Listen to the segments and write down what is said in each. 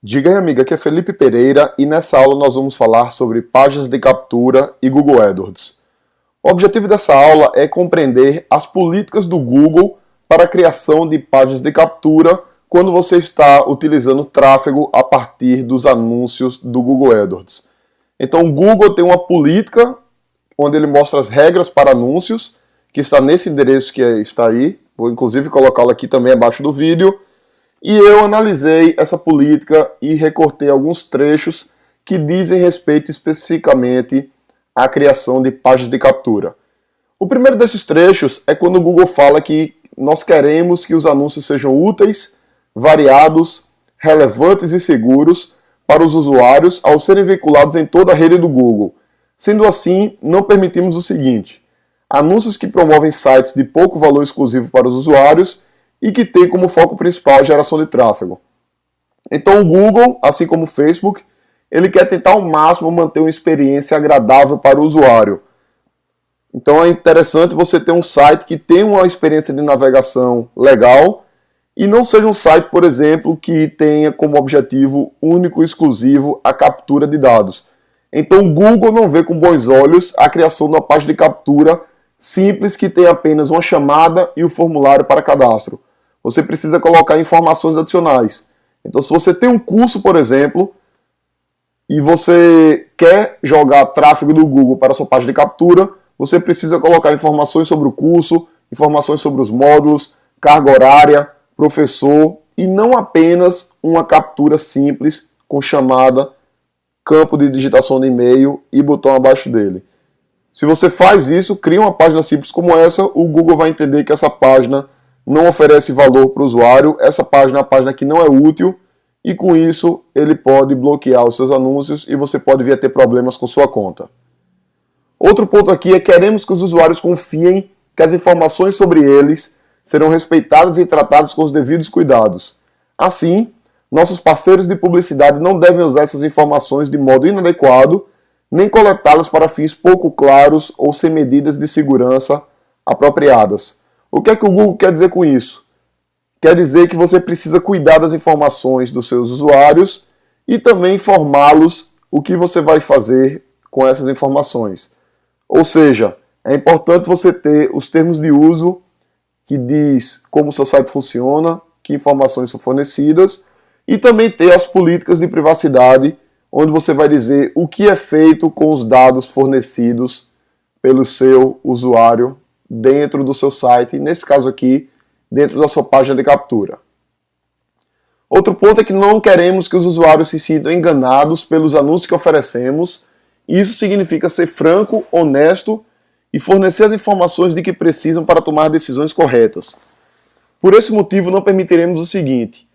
Diga aí, amiga, aqui é Felipe Pereira e nessa aula nós vamos falar sobre páginas de captura e Google AdWords. O objetivo dessa aula é compreender as políticas do Google para a criação de páginas de captura quando você está utilizando tráfego a partir dos anúncios do Google AdWords. Então o Google tem uma política onde ele mostra as regras para anúncios, que está nesse endereço que está aí, vou inclusive colocá-lo aqui também abaixo do vídeo. E eu analisei essa política e recortei alguns trechos que dizem respeito especificamente à criação de páginas de captura. O primeiro desses trechos é quando o Google fala que nós queremos que os anúncios sejam úteis, variados, relevantes e seguros para os usuários ao serem veiculados em toda a rede do Google. Sendo assim, não permitimos o seguinte: anúncios que promovem sites de pouco valor exclusivo para os usuários e que tem como foco principal a geração de tráfego. Então o Google, assim como o Facebook, ele quer tentar ao máximo manter uma experiência agradável para o usuário. Então é interessante você ter um site que tenha uma experiência de navegação legal e não seja um site, por exemplo, que tenha como objetivo único e exclusivo a captura de dados. Então o Google não vê com bons olhos a criação de uma página de captura simples que tenha apenas uma chamada e o formulário para cadastro. Você precisa colocar informações adicionais. Então, se você tem um curso, por exemplo, e você quer jogar tráfego do Google para a sua página de captura, você precisa colocar informações sobre o curso, informações sobre os módulos, carga horária, professor, e não apenas uma captura simples com chamada, campo de digitação de e-mail e botão abaixo dele. Se você faz isso, cria uma página simples como essa, o Google vai entender que essa página não oferece valor para o usuário, essa página é uma página que não é útil, e com isso ele pode bloquear os seus anúncios e você pode vir a ter problemas com sua conta. Outro ponto aqui é que queremos que os usuários confiem que as informações sobre eles serão respeitadas e tratadas com os devidos cuidados. Assim, nossos parceiros de publicidade não devem usar essas informações de modo inadequado, nem coletá-las para fins pouco claros ou sem medidas de segurança apropriadas. O que é que o Google quer dizer com isso? Quer dizer que você precisa cuidar das informações dos seus usuários e também informá-los o que você vai fazer com essas informações. Ou seja, é importante você ter os termos de uso que diz como o seu site funciona, que informações são fornecidas, e também ter as políticas de privacidade, onde você vai dizer o que é feito com os dados fornecidos pelo seu usuário dentro do seu site, nesse caso aqui, dentro da sua página de captura. Outro ponto é que não queremos que os usuários se sintam enganados pelos anúncios que oferecemos. Isso significa ser franco, honesto e fornecer as informações de que precisam para tomar decisões corretas. Por esse motivo, não permitiremos o seguinte: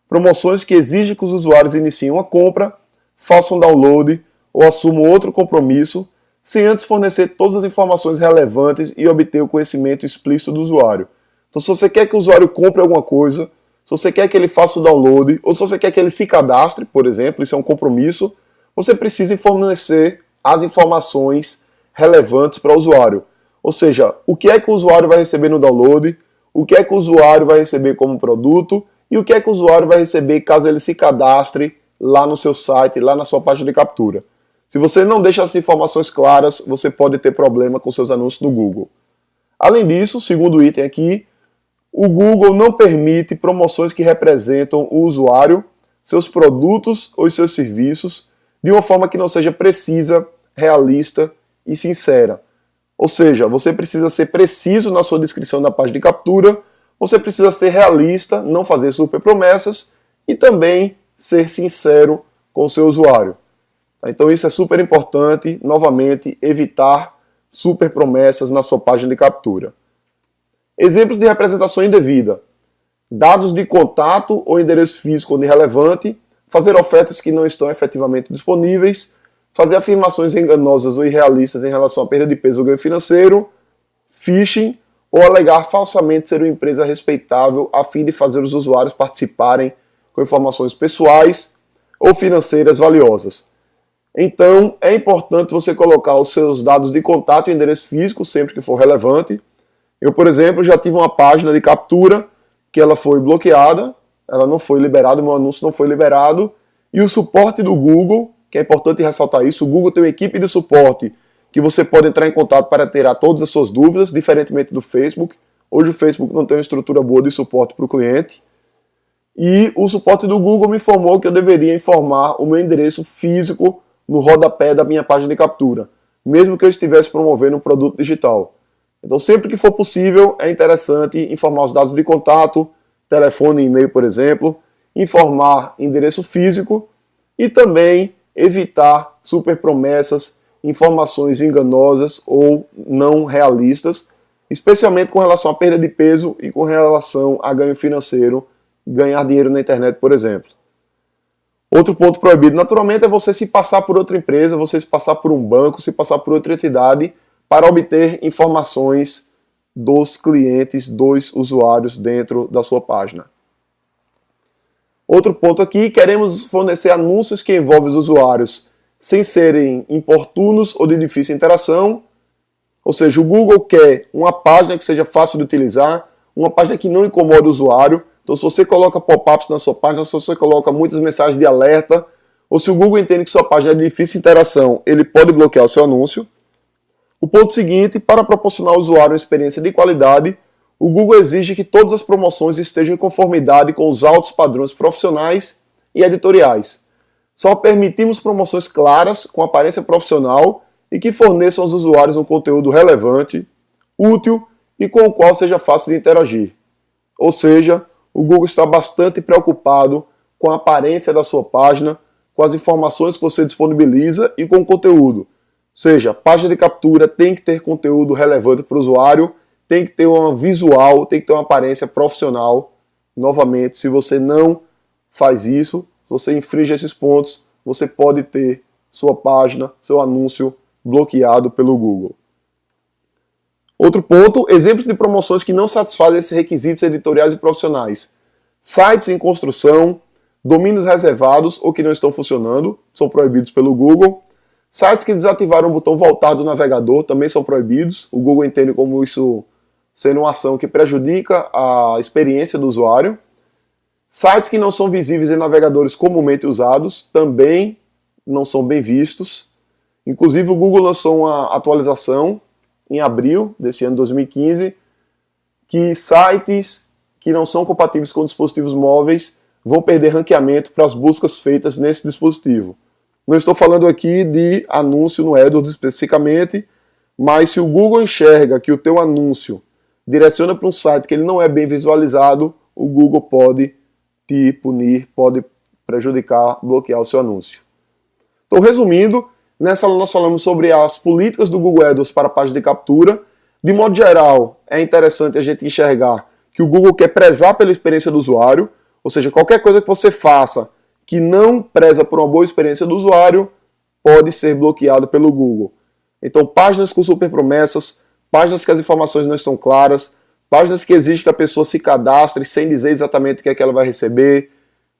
promoções que exigem que os usuários iniciem uma compra, façam download ou assumam outro compromisso, sem antes fornecer todas as informações relevantes e obter o conhecimento explícito do usuário. Então, se você quer que o usuário compre alguma coisa, se você quer que ele faça o download, ou se você quer que ele se cadastre, por exemplo, isso é um compromisso, você precisa fornecer as informações relevantes para o usuário. Ou seja, o que é que o usuário vai receber no download, o que é que o usuário vai receber como produto e o que é que o usuário vai receber caso ele se cadastre lá no seu site, lá na sua página de captura. Se você não deixa as informações claras, você pode ter problema com seus anúncios no Google. Além disso, o segundo item aqui, o Google não permite promoções que representam o usuário, seus produtos ou seus serviços de uma forma que não seja precisa, realista e sincera. Ou seja, você precisa ser preciso na sua descrição da página de captura, você precisa ser realista, não fazer super promessas e também ser sincero com o seu usuário. Então isso é super importante, novamente, evitar super promessas na sua página de captura. Exemplos de representação indevida: dados de contato ou endereço físico onde relevante, fazer ofertas que não estão efetivamente disponíveis, fazer afirmações enganosas ou irrealistas em relação à perda de peso ou ganho financeiro, phishing ou alegar falsamente ser uma empresa respeitável a fim de fazer os usuários participarem com informações pessoais ou financeiras valiosas. Então, é importante você colocar os seus dados de contato e endereço físico sempre que for relevante. Eu, por exemplo, já tive uma página de captura que ela foi bloqueada, ela não foi liberada, o meu anúncio não foi liberado, E o suporte do Google, que é importante ressaltar isso, o Google tem uma equipe de suporte que você pode entrar em contato para tirar todas as suas dúvidas, diferentemente do Facebook. Hoje o Facebook não tem uma estrutura boa de suporte para o cliente. E o suporte do Google me informou que eu deveria informar o meu endereço físico no rodapé da minha página de captura, mesmo que eu estivesse promovendo um produto digital. Então, sempre que for possível, é interessante informar os dados de contato, telefone e e-mail, por exemplo, informar endereço físico e também evitar superpromessas, informações enganosas ou não realistas, especialmente com relação à perda de peso e com relação a ganho financeiro, ganhar dinheiro na internet, por exemplo. Outro ponto proibido, naturalmente, é você se passar por outra empresa, você se passar por um banco, se passar por outra entidade para obter informações dos clientes, dos usuários dentro da sua página. Outro ponto aqui, queremos fornecer anúncios que envolvem os usuários sem serem importunos ou de difícil interação. Ou seja, o Google quer uma página que seja fácil de utilizar, uma página que não incomode o usuário. Então, se você coloca pop-ups na sua página, se você coloca muitas mensagens de alerta, ou se o Google entende que sua página é de difícil interação, ele pode bloquear o seu anúncio. O ponto seguinte, para proporcionar ao usuário uma experiência de qualidade, o Google exige que todas as promoções estejam em conformidade com os altos padrões profissionais e editoriais. Só permitimos promoções claras, com aparência profissional e que forneçam aos usuários um conteúdo relevante, útil e com o qual seja fácil de interagir. Ou seja, o Google está bastante preocupado com a aparência da sua página, com as informações que você disponibiliza e com o conteúdo. Ou seja, a página de captura tem que ter conteúdo relevante para o usuário, tem que ter uma visual, tem que ter uma aparência profissional. Novamente, se você não faz isso, se você infringe esses pontos, você pode ter sua página, seu anúncio bloqueado pelo Google. Outro ponto, exemplos de promoções que não satisfazem esses requisitos editoriais e profissionais. Sites em construção, domínios reservados ou que não estão funcionando, são proibidos pelo Google. Sites que desativaram o botão voltar do navegador também são proibidos. O Google entende como isso sendo uma ação que prejudica a experiência do usuário. Sites que não são visíveis em navegadores comumente usados também não são bem vistos. Inclusive o Google lançou uma atualização em abril deste ano 2015, que sites que não são compatíveis com dispositivos móveis vão perder ranqueamento para as buscas feitas nesse dispositivo. Não estou falando aqui de anúncio no AdWords especificamente, mas se o Google enxerga que o teu anúncio direciona para um site que ele não é bem visualizado, o Google pode te punir, pode prejudicar, bloquear o seu anúncio. Então, resumindo, nessa aula nós falamos sobre as políticas do Google AdWords para a página de captura. De modo geral, é interessante a gente enxergar que o Google quer prezar pela experiência do usuário, ou seja, qualquer coisa que você faça que não preza por uma boa experiência do usuário pode ser bloqueado pelo Google. Então, páginas com superpromessas, páginas que as informações não estão claras, páginas que exigem que a pessoa se cadastre sem dizer exatamente o que é que ela vai receber,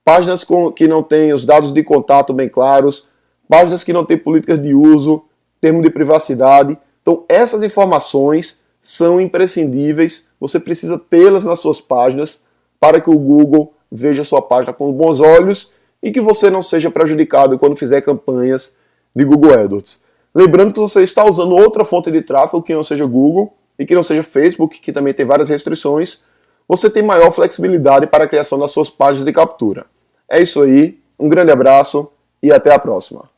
páginas que não têm os dados de contato bem claros, páginas que não têm políticas de uso, termo de privacidade. Então, essas informações são imprescindíveis, você precisa tê-las nas suas páginas para que o Google veja a sua página com bons olhos e que você não seja prejudicado quando fizer campanhas de Google AdWords. Lembrando que você está usando outra fonte de tráfego que não seja Google e que não seja Facebook, que também tem várias restrições, você tem maior flexibilidade para a criação das suas páginas de captura. É isso aí, um grande abraço e até a próxima.